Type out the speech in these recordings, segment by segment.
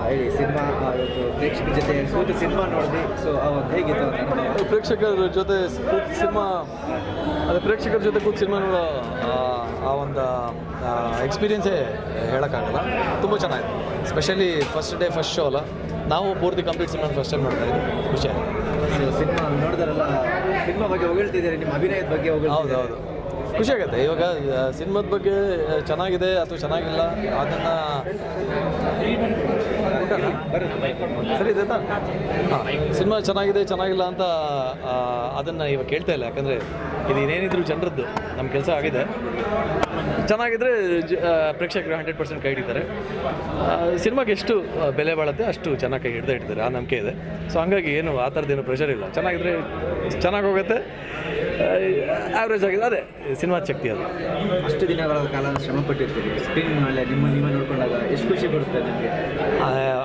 ಹೇಳಿ ಸಿನಿಮಾ ಇವತ್ತು ಪ್ರೇಕ್ಷಕರ ಜೊತೆ ಕೂತು ಸಿನಿಮಾ ನೋಡಿದ್ವಿ. ಸೊ ಅವತ್ತು ಹೇಗಿತ್ತು ಅಂತ ಅನುಭವ? ಪ್ರೇಕ್ಷಕರ ಜೊತೆ ಕೂತು ಸಿನಿಮಾ ಪ್ರೇಕ್ಷಕರ ಜೊತೆ ಕೂತು ಸಿನಿಮಾ ನೋಡೋ ಆ ಒಂದು ಎಕ್ಸ್ಪೀರಿಯನ್ಸೇ ಹೇಳೋಕ್ಕಾಗಲ್ಲ. ತುಂಬ ಚೆನ್ನಾಗಿದೆ. ಸ್ಪೆಷಲಿ ಫಸ್ಟ್ ಶೋ ಅಲ್ಲ, ನಾವು ಪೂರ್ತಿ ಕಂಪ್ಲೀಟ್ ಸಿನಿಮಾ ಫಸ್ಟ್ ಟೈಮ್ ನೋಡ್ತಾ ಇದ್ದೀವಿ. ಖುಷಿ ಆಗಿದೆ. ಸೊ ಸಿನಿಮಾ ನೋಡಿದಾರಲ್ಲ, ಸಿನಿಮಾ ಬಗ್ಗೆ ಹೊಗಳ್ತಿದ್ದೀರಿ, ನಿಮ್ಮ ಅಭಿನಯದ ಬಗ್ಗೆ ಹೌದು ಖುಷಿ ಆಗುತ್ತೆ. ಇವಾಗ ಸಿನಿಮಾದ ಬಗ್ಗೆ ಚೆನ್ನಾಗಿದೆ ಅಥವಾ ಚೆನ್ನಾಗಿಲ್ಲ ಅದನ್ನು ಸರಿ ಇದೆ ಹಾಂ, ಸಿನಿಮಾ ಚೆನ್ನಾಗಿಲ್ಲ ಅಂತ ಅದನ್ನು ಇವಾಗ ಕೇಳ್ತಾ ಇಲ್ಲ. ಯಾಕಂದರೆ ಇದು ಏನೇನಿದ್ರು ಜನರದ್ದು ನಮ್ಮ ಕೆಲಸ ಆಗಿದೆ. ಚೆನ್ನಾಗಿದ್ದರೆ ಪ್ರೇಕ್ಷಕರು 100% ಕೈ ಹಿಡಿತಾರೆ. ಸಿನಿಮಾಗೆ ಎಷ್ಟು ಬೆಲೆ ಬಾಳುತ್ತೆ ಅಷ್ಟು ಚೆನ್ನಾಗಿ ಕೈ ಹಿಡಿದಿದ್ದಾರೆ, ಆ ನಂಬಿಕೆ ಇದೆ. ಸೊ ಹಂಗಾಗಿ ಏನು ಆ ಥರದ್ದೇನು ಪ್ರೆಷರ್ ಇಲ್ಲ. ಚೆನ್ನಾಗಿದ್ರೆ ಚೆನ್ನಾಗಿ ಹೋಗುತ್ತೆ, ಆ್ಯಾವ್ರೇಜ್ ಆಗಿದೆ. ಅದೇ ಸಿನಿಮಾ ಶಕ್ತಿ. ಅದು ಅಷ್ಟು ದಿನಗಳ ಕಾಲ ಶ್ರಮ ಪಟ್ಟಿರ್ತೀರಿ, ಸ್ಕ್ರೀನ್ ಮೇಲೆ ನೀವೇ ನೋಡ್ಕೊಂಡಾಗ ಎಷ್ಟು ಖುಷಿ ಬರುತ್ತೆ ನಿಮಗೆ?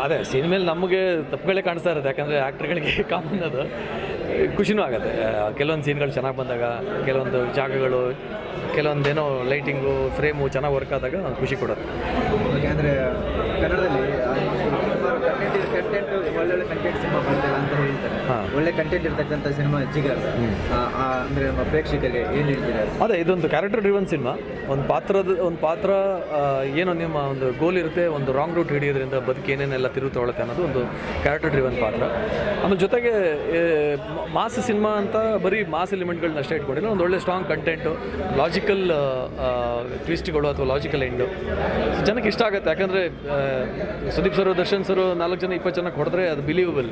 ಅದೇ ಸಿನಿಮೇಲೆ ನಮಗೆ ತಪ್ಪುಗಳೇ ಕಾಣಿಸ್ತಾ ಇರುತ್ತೆ. ಯಾಕಂದರೆ ಆ್ಯಕ್ಟ್ರ್ಗಳಿಗೆ ಕಾಮನ್ ಅದು. ಖುಷಿನೂ ಆಗುತ್ತೆ ಕೆಲವೊಂದು ಸೀನ್ಗಳು ಚೆನ್ನಾಗಿ ಬಂದಾಗ, ಕೆಲವೊಂದು ಜಾಗಗಳು, ಕೆಲವೊಂದೇನೋ ಲೈಟಿಂಗು ಫ್ರೇಮು ಚೆನ್ನಾಗಿ ವರ್ಕ್ ಆದಾಗ ಖುಷಿ ಕೊಡುತ್ತೆ. ಯಾಕೆಂದರೆ ಕನ್ನಡದಲ್ಲಿ ಕಂಟೆಂಟ್ ಒಳ್ಳೊಳ್ಳೆ ಕಂಟೆಂಟ್ ಸಿನಿಮಾ ಬರ್ತಿಲ್ಲ ಅಂತ ಹೇಳ್ತಾರೆ. ಒಳ್ಳೆ ಕಂಟೆಂಟ್ ಇರ್ತಕ್ಕಂಥ ಸಿನಿಮಾ ಜಿಗಲ್ಲ. ಅಂದರೆ ನಮ್ಮ ಪ್ರೇಕ್ಷಕರಿಗೆ ಏನು ಹೇಳ್ತೀರಾ? ಅದೇ ಇದೊಂದು ಕ್ಯಾರೆಕ್ಟರ್ ಡ್ರಿವನ್ ಸಿನಿಮಾ. ಒಂದು ಪಾತ್ರ ಏನೋ ನಿಮ್ಮ ಒಂದು ಗೋಲ್ ಇರುತ್ತೆ, ಒಂದು ರಾಂಗ್ ರೂಟ್ ಹಿಡಿಯೋದ್ರಿಂದ ಬದುಕು ಏನೇನೆಲ್ಲ ತಿರುವು ತೊಗೊಳುತ್ತೆ ಅನ್ನೋದು ಒಂದು ಕ್ಯಾರೆಕ್ಟರ್ ಡ್ರಿವನ್ ಪಾತ್ರ. ಆಮೇಲೆ ಜೊತೆಗೆ ಮಾಸ್ ಸಿನಿಮಾ ಅಂತ ಬರೀ ಮಾಸ್ ಎಲಿಮೆಂಟ್ಗಳನ್ನ ಅಷ್ಟೇ ಇಟ್ಕೊಂಡಿಲ್ಲ, ಒಂದು ಒಳ್ಳೆ ಸ್ಟ್ರಾಂಗ್ ಕಂಟೆಂಟು, ಲಾಜಿಕಲ್ ಟ್ವಿಸ್ಟ್ಗಳು ಅಥವಾ ಲಾಜಿಕಲ್ ಎಂಡು ಜನಕ್ಕೆ ಇಷ್ಟ ಆಗುತ್ತೆ. ಯಾಕಂದರೆ ಸುದೀಪ್ ಸರು, ದರ್ಶನ್ ಸರು 4 ಜನ 20 ಜನ ಕೊಡಿದ್ರೆ ಅದು ಬಿಲೀವಬಲ್.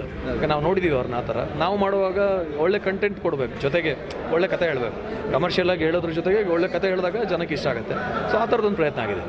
ನಾವು ನೋಡಿದ್ದೀವಿ ಅವ್ರನ್ನ ಆ ಥರ. ನಾವು ಮಾಡುವಾಗ ಒಳ್ಳೆ ಕಂಟೆಂಟ್ ಕೊಡಬೇಕು, ಜೊತೆಗೆ ಒಳ್ಳೆ ಕತೆ ಹೇಳಬೇಕು. ಕಮರ್ಷಿಯಲ್ ಆಗಿ ಹೇಳೋದ್ರ ಜೊತೆಗೆ ಒಳ್ಳೆ ಕತೆ ಹೇಳಿದಾಗ ಜನಕ್ಕೆ ಇಷ್ಟ ಆಗುತ್ತೆ. ಸೊ ಆ ಥರದೊಂದು ಪ್ರಯತ್ನ ಆಗಿದೆ.